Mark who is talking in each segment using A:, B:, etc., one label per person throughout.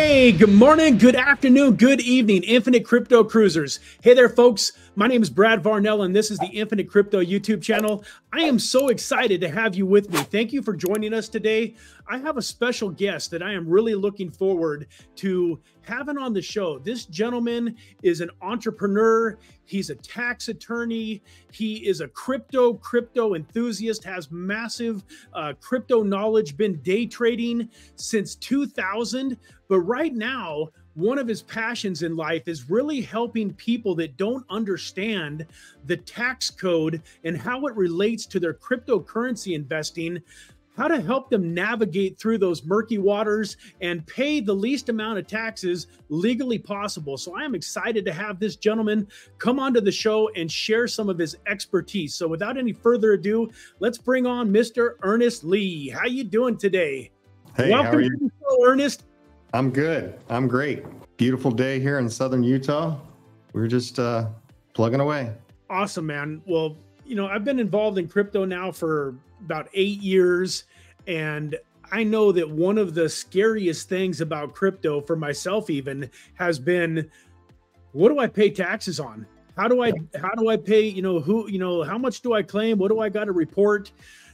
A: Hey, good morning, good afternoon, good evening, Infinite Crypto Cruisers. Hey there, folks. My name is Brad Varnell, and this is the Infinite Crypto YouTube channel. I am so excited to have you with me. Thank you for joining us today. I have a special guest that I am really looking forward to having on the show. This gentleman is an entrepreneur. He's a tax attorney. He is a crypto enthusiast, has massive crypto knowledge, been day trading since 2000. But right now, one of his passions in life is really helping people that don't understand the tax code and how it relates to their cryptocurrency investing, how to help them navigate through those murky waters and pay the least amount of taxes legally possible. So I am excited to have this gentleman come onto the show and share some of his expertise. So without any further ado, let's bring on Mr. Ernest Lee. How you doing today?
B: Hey,
A: welcome
B: how are you?
A: To the show, Ernest.
B: I'm good. I'm great. Beautiful day here in southern Utah. We're just plugging away.
A: Awesome, man. Well, you know, I've been involved in crypto now for about 8 years, and I know that one of the scariest things about crypto for myself even has been, what do I pay taxes on? How do I pay, how much do I claim? What do I got to report?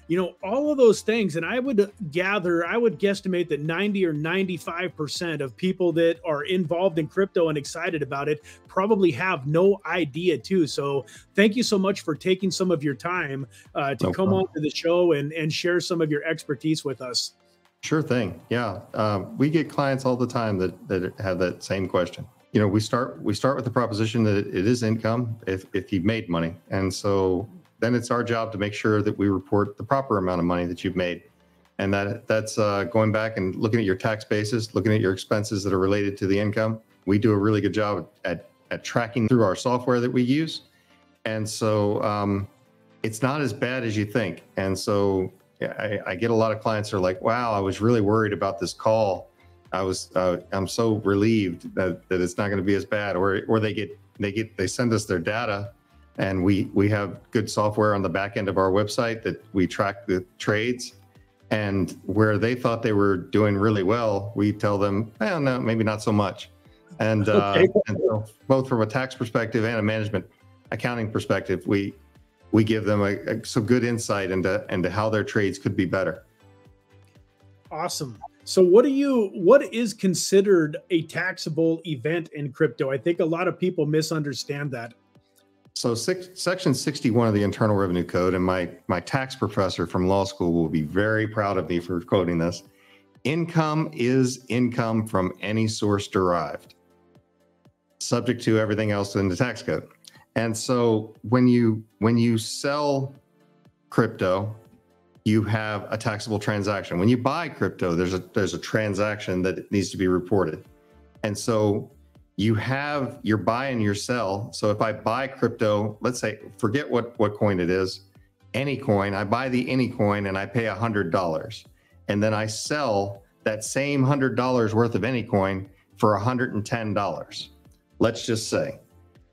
A: You know, all of those things. And I would guesstimate that 90 or 95% of people that are involved in crypto and excited about it probably have no idea too. So thank you so much for taking some of your time to come on to the show and share some of your expertise with us.
B: Sure thing. Yeah. We get clients all the time that have that same question. You know, we start with the proposition that it is income if you've made money. And so then it's our job to make sure that we report the proper amount of money that you've made. And that's going back and looking at your tax basis, looking at your expenses that are related to the income. We do a really good job at tracking through our software that we use. And so it's not as bad as you think. And so I get a lot of clients that are like, wow, I was really worried about this call. I'm so relieved that it's not going to be as bad. Or they send us their data, and we have good software on the back end of our website that we track the trades. And where they thought they were doing really well, we tell them, well, no, maybe not so much. And, and so both from a tax perspective and a management accounting perspective, we give them some good insight into how their trades could be better.
A: Awesome. So what is considered a taxable event in crypto? I think a lot of people misunderstand that.
B: So Section 61 of the Internal Revenue Code, and my tax professor from law school will be very proud of me for quoting this. Income is income from any source derived, subject to everything else in the tax code. And so when you sell crypto, you have a taxable transaction. When you buy crypto, there's a transaction that needs to be reported. And so you have your buy and your sell. So if I buy crypto, let's say, forget what coin it is, any coin, I buy the any coin and I pay $100. And then I sell that same $100 worth of any coin for $110, let's just say.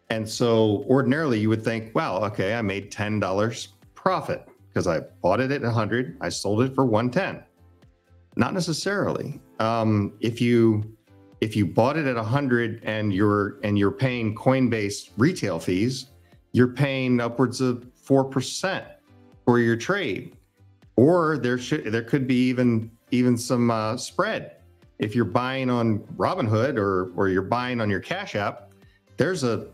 B: And so ordinarily you would think, wow, okay, I made $10 profit because I bought it at 100, I sold it for 110. Not necessarily. If you bought it at 100 and you're paying Coinbase retail fees, you're paying upwards of 4% for your trade. Or there could be even some spread. If you're buying on Robinhood or you're buying on your Cash App, there's a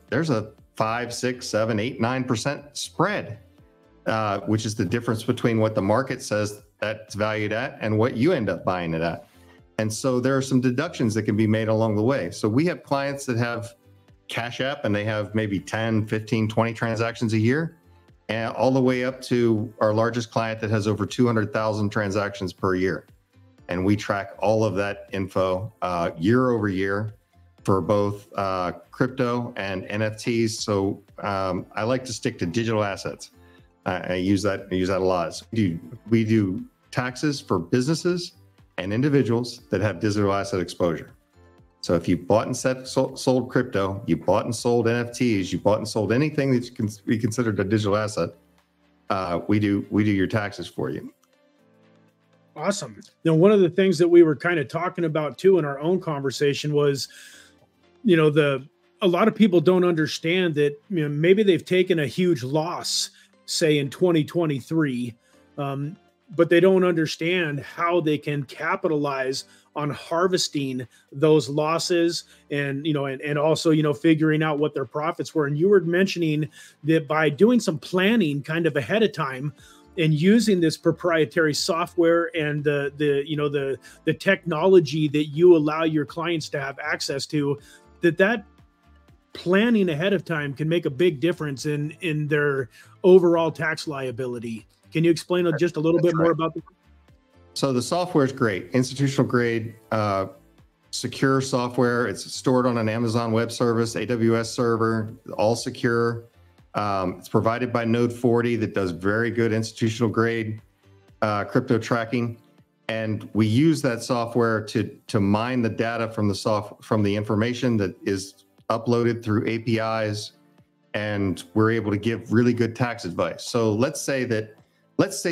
B: 5, 6, 7, 8, 9% spread, which is the difference between what the market says that's valued at and what you end up buying it at. And so there are some deductions that can be made along the way. So we have clients that have Cash App and they have maybe 10, 15, 20 transactions a year, and all the way up to our largest client that has over 200,000 transactions per year. And we track all of that info year over year for both crypto and NFTs. So I like to stick to digital assets. I use that a lot. So we do taxes for businesses and individuals that have digital asset exposure. So if you bought and sold crypto, you bought and sold NFTs, you bought and sold anything that can be considered a digital asset, we do your taxes for you.
A: Awesome. Now, one of the things that we were kind of talking about too in our own conversation was, a lot of people don't understand that, maybe they've taken a huge loss, say in 2023, but they don't understand how they can capitalize on harvesting those losses and also, figuring out what their profits were. And you were mentioning that by doing some planning kind of ahead of time and using this proprietary software and the technology that you allow your clients to have access to, that planning ahead of time can make a big difference in their overall tax liability. Can you explain just a little bit more about that?
B: So the software is great, institutional grade, secure software. It's stored on an Amazon Web Service, AWS server, all secure. It's provided by Node 40 that does very good institutional grade crypto tracking. And we use that software to mine the data from the information that is uploaded through APIs, and we're able to give really good tax advice. So let's say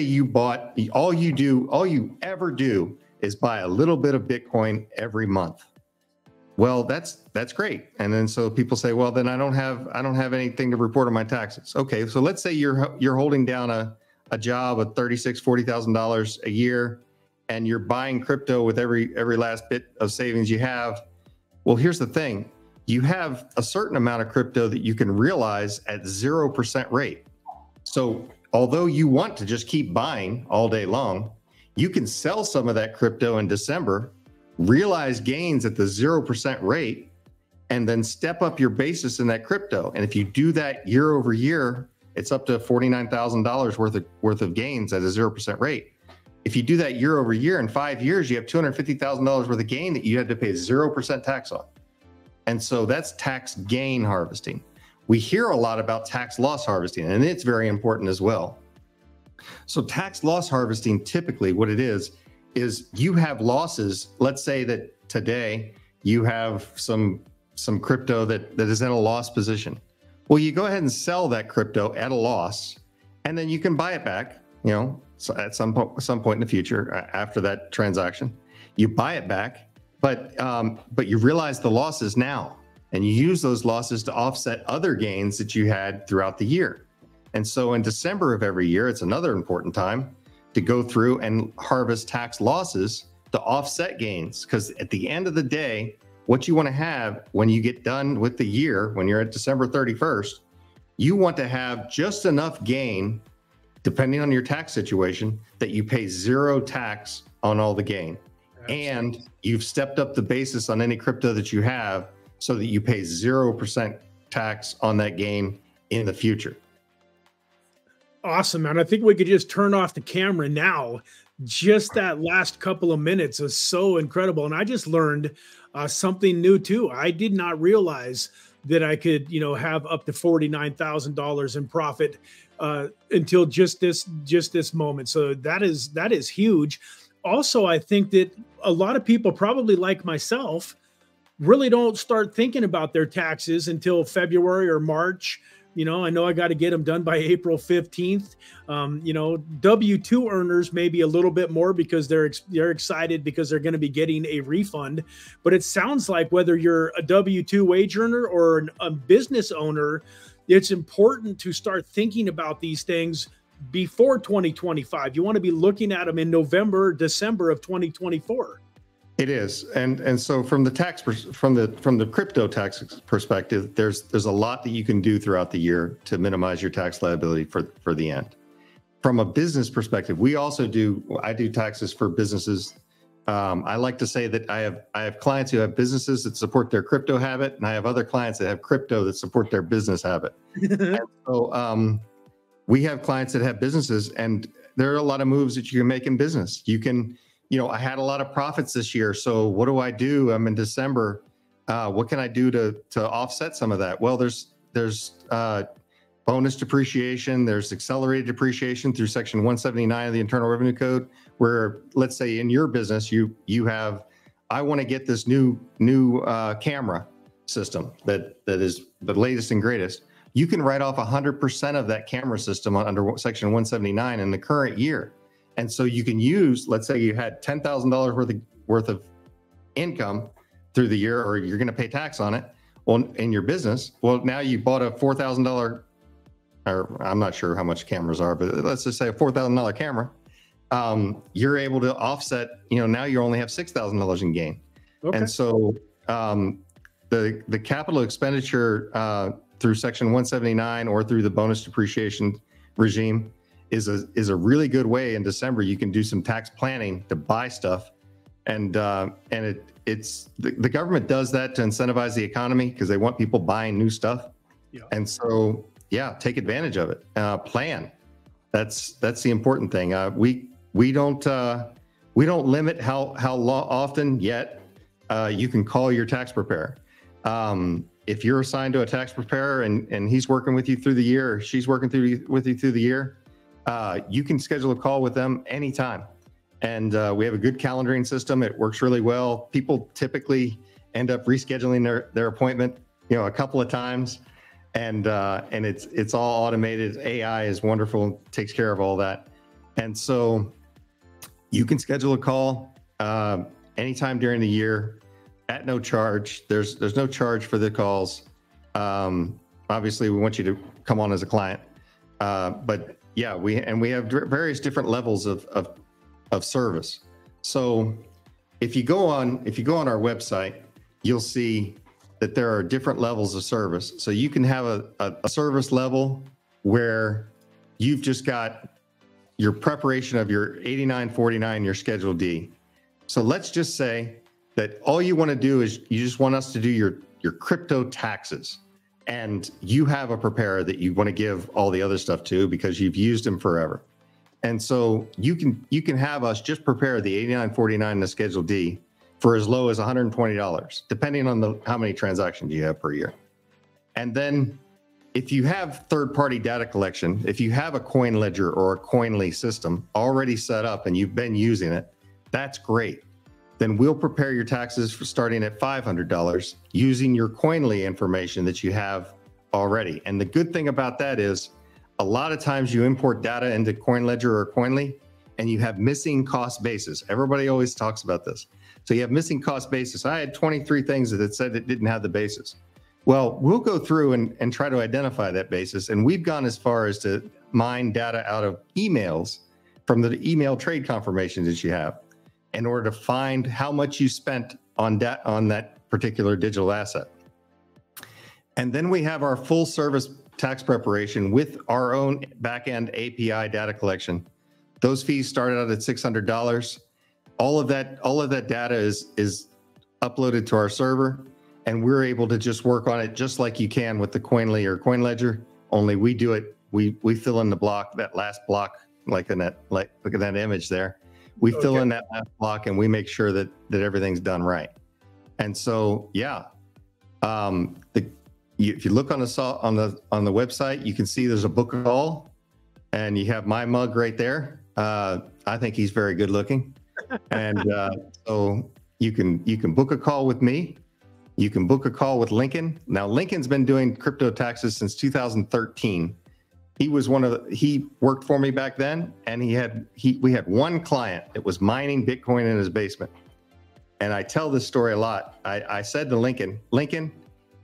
B: you bought, all you ever do is buy a little bit of Bitcoin every month. Well, that's great. And then so people say, well, then I don't have anything to report on my taxes. Okay, so let's say you're holding down a job of $40,000 a year, and you're buying crypto with every last bit of savings you have. Well, here's the thing. You have a certain amount of crypto that you can realize at 0% rate. So although you want to just keep buying all day long, you can sell some of that crypto in December, realize gains at the 0% rate, and then step up your basis in that crypto. And if you do that year over year, it's up to $49,000 worth of gains at a 0% rate. If you do that year over year, in 5 years, you have $250,000 worth of gain that you had to pay 0% tax on. And so that's tax gain harvesting. We hear a lot about tax loss harvesting, and it's very important as well. So tax loss harvesting, typically what it is you have losses. Let's say that today you have some crypto that is in a loss position. Well, you go ahead and sell that crypto at a loss, and then you can buy it back, so at some point in the future after that transaction, you buy it back. But you realize the losses now, and you use those losses to offset other gains that you had throughout the year. And so in December of every year, it's another important time to go through and harvest tax losses to offset gains. Because at the end of the day, what you want to have when you get done with the year, when you're at December 31st, you want to have just enough gain, depending on your tax situation, that you pay 0 tax on all the gain. And you've stepped up the basis on any crypto that you have so that you pay 0% tax on that gain in the future.
A: Awesome, man. I think we could just turn off the camera now. Just that last couple of minutes is so incredible. And I just learned something new too. I did not realize that I could, have up to $49,000 in profit until just this moment. So that is huge. Also, I think that a lot of people, probably like myself, really don't start thinking about their taxes until February or March. I know I got to get them done by April 15th. W-2 earners maybe a little bit more because they're excited because they're going to be getting a refund. But it sounds like whether you're a W-2 wage earner or a business owner, it's important to start thinking about these things before 2025. You want to be looking at them in November, December of 2024.
B: It is, and so from the crypto tax perspective, there's a lot that you can do throughout the year to minimize your tax liability for the end. From a business perspective, I do taxes for businesses. I like to say that I have clients who have businesses that support their crypto habit, and I have other clients that have crypto that support their business habit. And so we have clients that have businesses, and there are a lot of moves that you can make in business. You can, I had a lot of profits this year, so what do? I'm in December. What can I do to offset some of that? Well, there's bonus depreciation. There's accelerated depreciation through Section 179 of the Internal Revenue Code, where, let's say in your business, you have, I want to get this new camera system that is the latest and greatest. You can write off 100% of that camera system under Section 179 in the current year. And so you can use, let's say you had $10,000 worth of income through the year, or you're going to pay tax on it in your business. Well, now you bought a $4,000, or I'm not sure how much cameras are, but let's just say a $4,000 camera. You're able to offset, now you only have $6,000 in gain.
A: Okay.
B: And so the capital expenditure through Section 179 or through the bonus depreciation regime is a really good way. In December, you can do some tax planning to buy stuff, and it's the government does that to incentivize the economy because they want people buying new stuff.
A: Yeah. And
B: so take advantage of it. Plan. That's the important thing. We don't limit how often yet you can call your tax preparer. If you're assigned to a tax preparer and he's working with you through the year, or she's working with you through the year, you can schedule a call with them anytime. And we have a good calendaring system. It works really well. People typically end up rescheduling their appointment, a couple of times, and it's all automated. AI is wonderful, takes care of all that. And so you can schedule a call anytime during the year at no charge. There's no charge for the calls. Obviously, we want you to come on as a client, but yeah, we have various different levels of service. So if you go on our website, you'll see that there are different levels of service. So you can have a service level where you've just got your preparation of your 8949, your Schedule D. So let's just say that all you want to do is you just want us to do your crypto taxes, and you have a preparer that you want to give all the other stuff to because you've used them forever. And so you can have us just prepare the 8949 and the Schedule D for as low as $120, depending on how many transactions you have per year. And then if you have third-party data collection, if you have a coin ledger or a Coinly system already set up and you've been using it, that's great. Then we'll prepare your taxes for starting at $500 using your Coinly information that you have already. And the good thing about that is a lot of times you import data into CoinLedger or Coinly and you have missing cost basis. Everybody always talks about this. So you have missing cost basis. I had 23 things that said it didn't have the basis. Well, we'll go through and try to identify that basis. And we've gone as far as to mine data out of emails from the email trade confirmations that you have in order to find how much you spent on that particular digital asset. And then we have our full service tax preparation with our own backend API data collection. Those fees started out at $600. All of that data is uploaded to our server, and we're able to just work on it just like you can with the Coinly or CoinLedger. Only we do it. We fill in the block, that last block, like look at that image there. We fill in that last block and we make sure that everything's done right. And so, yeah, if you look on the website, you can see there's a book a call, and you have my mug right there. I think he's very good looking, and so you can book a call with me. You can book a call with Lincoln. Now, Lincoln's been doing crypto taxes since 2013. He worked for me back then, and we had one client that was mining Bitcoin in his basement. And I tell this story a lot. I said to Lincoln,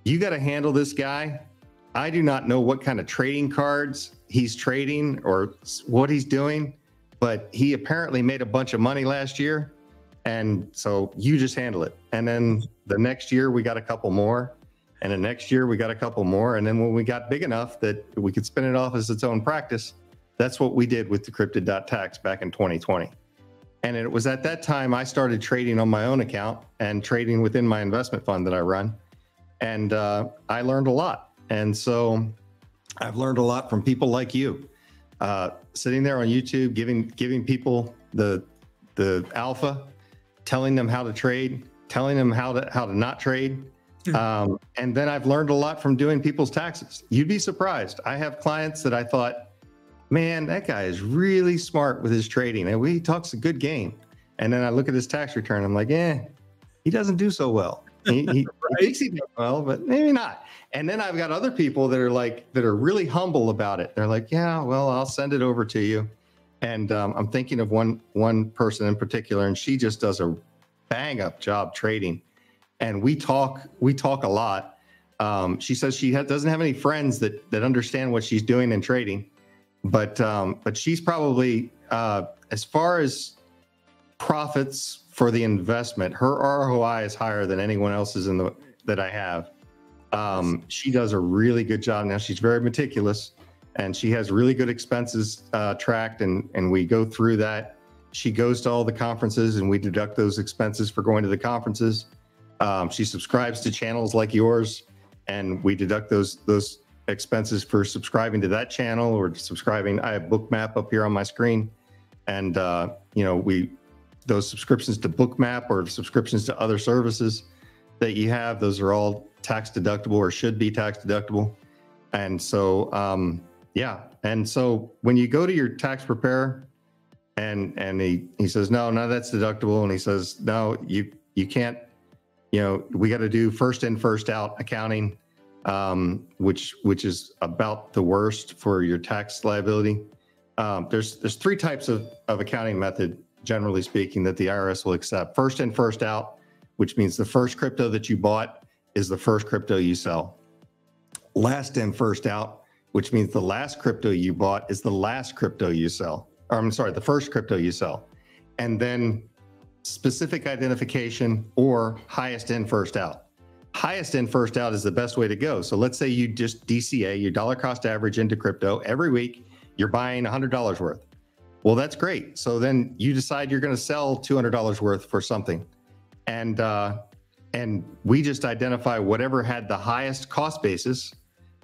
B: you got to handle this guy. I do not know what kind of trading cards he's trading or what he's doing, but he apparently made a bunch of money last year. And so you just handle it. And then the next year we got a couple more, and the next year we got a couple more. And then when we got big enough that we could spin it off as its own practice, that's what we did with Decrypted.tax back in 2020. And it was at that time I started trading on my own account and trading within my investment fund that I run. And I learned a lot. And so I've learned a lot from people like you, sitting there on YouTube, giving people the alpha, telling them how to trade, telling them how to not trade. And then I've learned a lot from doing people's taxes. You'd be surprised. I have clients that I thought, man, that guy is really smart with his trading, and he talks a good game. And then I look at his tax return, I'm like, he doesn't do so well. He thinks he does well, but maybe not. And then I've got other people that are really humble about it. They're like, yeah, well, I'll send it over to you. And I'm thinking of one person in particular, and she just does a bang up job trading. And we talk a lot. She says she doesn't have any friends that understand what she's doing in trading, but she's probably as far as profits for the investment, her ROI is higher than anyone else's that I have. She does a really good job. Now she's very meticulous, and she has really good expenses tracked, and we go through that. She goes to all the conferences, and we deduct those expenses for going to the conferences. She subscribes to channels like yours, and we deduct those expenses for subscribing to that channel or subscribing. I have Bookmap up here on my screen, and those subscriptions to Bookmap or subscriptions to other services that you have, those are all tax deductible or should be tax deductible. And so, yeah. And so when you go to your tax preparer and he says, no, none of that's deductible. And he says, no, you can't, we got to do first in, first out accounting, which is about the worst for your tax liability. There's three types of accounting method, generally speaking, that the IRS will accept. First in, first out, which means the first crypto that you bought is the first crypto you sell. Last in, first out, which means the last crypto you bought is the last crypto you sell. Or I'm sorry, the first crypto you sell. And then specific identification or highest in, first out. Highest in, first out is the best way to go. So let's say you just DCA, your dollar cost average into crypto. Every week, you're buying $100 worth. Well, that's great. So then you decide you're going to sell $200 worth for something. And we just identify whatever had the highest cost basis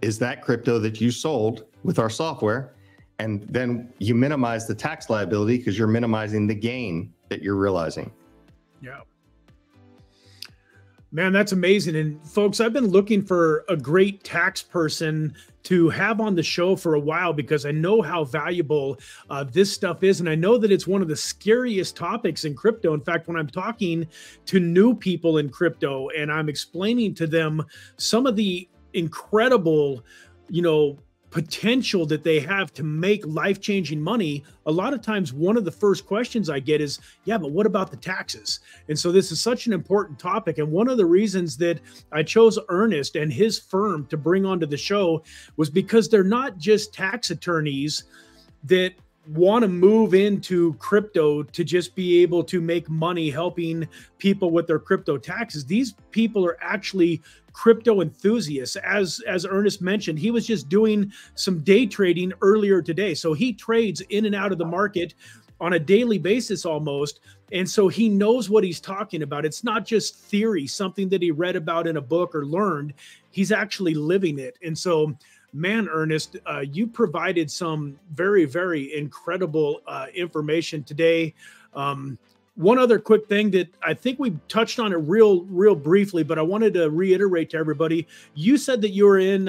B: is that crypto that you sold with our software. And then you minimize the tax liability because you're minimizing the gain that you're realizing.
A: Yeah. Man, that's amazing. And folks, I've been looking for a great tax person to have on the show for a while because I know how valuable this stuff is. And I know that it's one of the scariest topics in crypto. In fact, when I'm talking to new people in crypto and I'm explaining to them some of the incredible, potential that they have to make life-changing money, a lot of times one of the first questions I get is, yeah, but what about the taxes? And so this is such an important topic. And one of the reasons that I chose Ernest and his firm to bring onto the show was because they're not just tax attorneys that want to move into crypto to just be able to make money helping people with their crypto taxes. These people are actually crypto enthusiasts. As Ernest mentioned, he was just doing some day trading earlier today. So he trades in and out of the market on a daily basis almost. And so he knows what he's talking about. It's not just theory, something that he read about in a book or learned. He's actually living it. And so, man, Ernest, you provided some very, very incredible information today. One other quick thing that I think we touched on it real briefly, but I wanted to reiterate to everybody. You said that you were in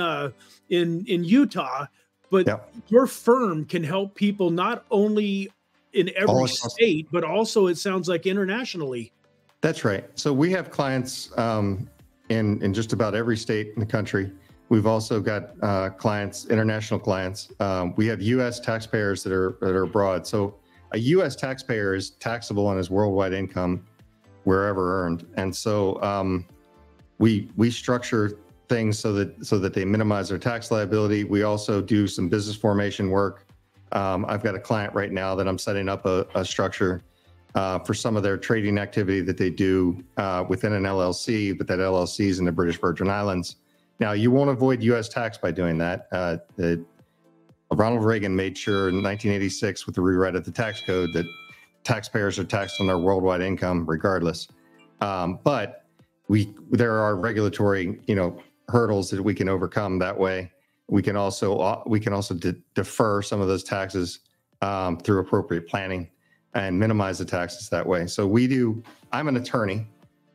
A: Utah, but yep, your firm can help people not only in every state, but also it sounds like internationally.
B: That's right. So we have clients in just about every state in the country. We've also got clients, international clients. We have U.S. taxpayers that are abroad. So a U.S. taxpayer is taxable on his worldwide income wherever earned. And so we structure things so that they minimize their tax liability. We also do some business formation work. I've got a client right now that I'm setting up a structure for some of their trading activity that they do within an LLC, but that LLC is in the British Virgin Islands. Now, you won't avoid U.S. tax by doing that. Ronald Reagan made sure in 1986 with the rewrite of the tax code that taxpayers are taxed on their worldwide income regardless. But there are regulatory, hurdles that we can overcome that way. We can also defer some of those taxes through appropriate planning and minimize the taxes that way. So I'm an attorney.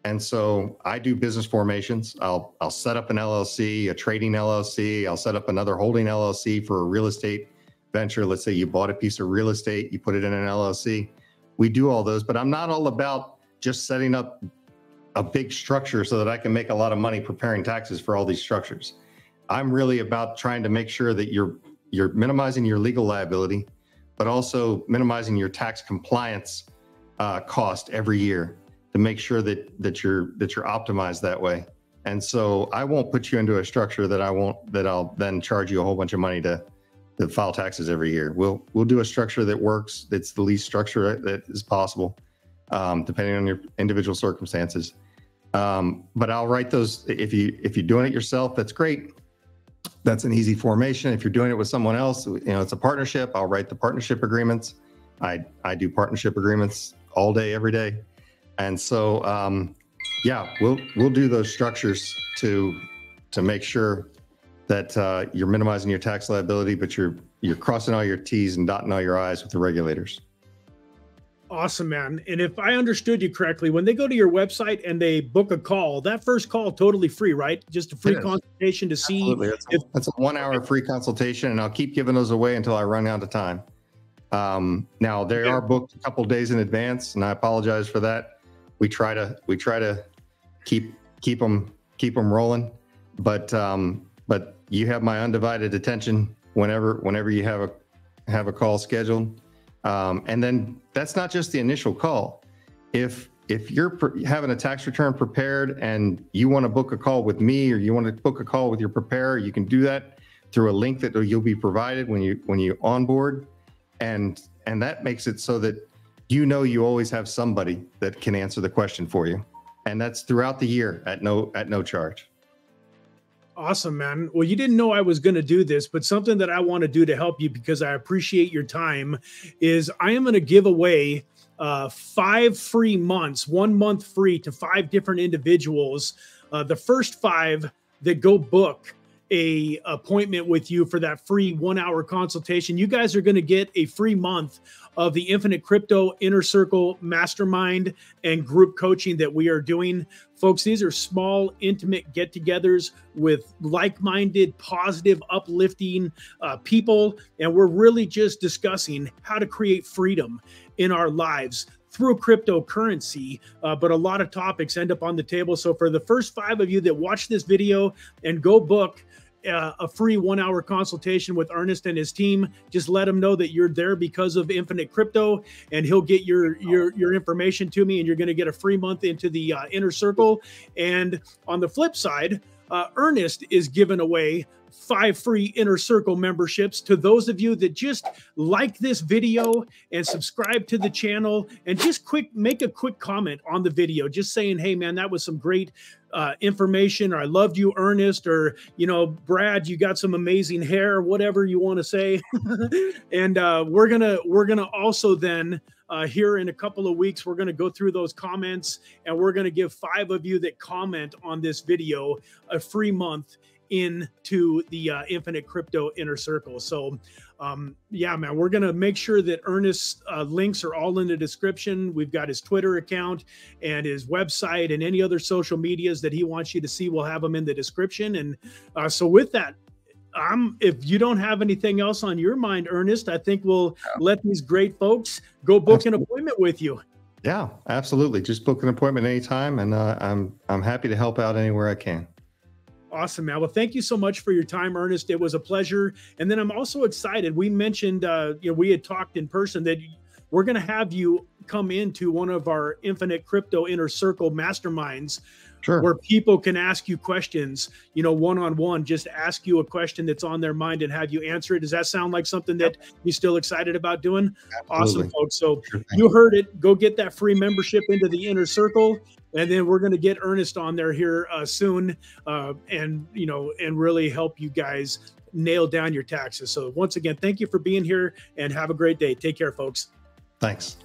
B: And so I do business formations. I'll set up an LLC, a trading LLC. I'll set up another holding LLC for a real estate venture. Let's say you bought a piece of real estate, you put it in an LLC. We do all those, but I'm not all about just setting up a big structure so that I can make a lot of money preparing taxes for all these structures. I'm really about trying to make sure that you're minimizing your legal liability but also minimizing your tax compliance cost every year to make sure that you're optimized that way. And so I won't put you into a structure that I'll then charge you a whole bunch of money to file taxes every year. We'll do a structure that works. That's the least structure that is possible, depending on your individual circumstances. But I'll write those. If you're doing it yourself, that's great. That's an easy formation. If you're doing it with someone else, it's a partnership. I'll write the partnership agreements. I do partnership agreements all day, every day. And so, yeah, we'll do those structures to make sure that you're minimizing your tax liability, but you're crossing all your T's and dotting all your I's with the regulators.
A: Awesome, man. And if I understood you correctly, when they go to your website and they book a call, that first call totally free, right? Just a free consultation to see.
B: Absolutely. That's a 1 hour free consultation, and I'll keep giving those away until I run out of time. Now they are booked a couple days in advance, and I apologize for that. We try to keep them rolling, but you have my undivided attention whenever you have a call scheduled. And then that's not just the initial call. If you're having a tax return prepared and you want to book a call with me, or you want to book a call with your preparer, you can do that through a link that you'll be provided when you onboard, and that makes it so that you always have somebody that can answer the question for you, and that's throughout the year at no charge.
A: Awesome, man. Well, you didn't know I was going to do this, but something that I want to do to help you, because I appreciate your time, is I am going to give away 5 free months, 1 month free to 5 different individuals. The first 5 that go book a appointment with you for that free 1 hour consultation, you guys are going to get a free month of the Infinite Crypto Inner Circle Mastermind and group coaching that we are doing. Folks, these are small, intimate get-togethers with like-minded, positive, uplifting people, and we're really just discussing how to create freedom in our lives through cryptocurrency, but a lot of topics end up on the table. So for the first 5 of you that watch this video and go book a free 1 hour consultation with Ernest and his team, just let him know that you're there because of Infinite Crypto, and he'll get your information to me, and you're going to get a free month into the Inner Circle. And on the flip side, Ernest is giving away 5 free Inner Circle memberships to those of you that just like this video and subscribe to the channel, and just make a quick comment on the video, just saying, hey man, that was some great information, or I loved you, Ernest, or Brad, you got some amazing hair, whatever you want to say. And we're gonna also then here in a couple of weeks, we're going to go through those comments, and we're going to give 5 of you that comment on this video a free month into the Infinite Crypto Inner Circle. So yeah, man, we're going to make sure that Ernest's links are all in the description. We've got his Twitter account and his website, and any other social medias that he wants you to see, we'll have them in the description. And so with that, if you don't have anything else on your mind, Ernest, I think we'll let these great folks go book an appointment with you.
B: Yeah, absolutely. Just book an appointment anytime, and I'm happy to help out anywhere I can.
A: Awesome, man. Well, thank you so much for your time, Ernest. It was a pleasure. And then I'm also excited. We mentioned, we had talked in person that we're going to have you come into one of our Infinite Crypto Inner Circle masterminds. Sure. Where people can ask you questions, one-on-one, just ask you a question that's on their mind and have you answer it. Does that sound like something that you're still excited about doing? Absolutely. Awesome, folks. So you heard it. Go get that free membership into the Inner Circle. And then we're going to get Ernest on there here soon, and really help you guys nail down your taxes. So once again, thank you for being here, and have a great day. Take care, folks.
B: Thanks.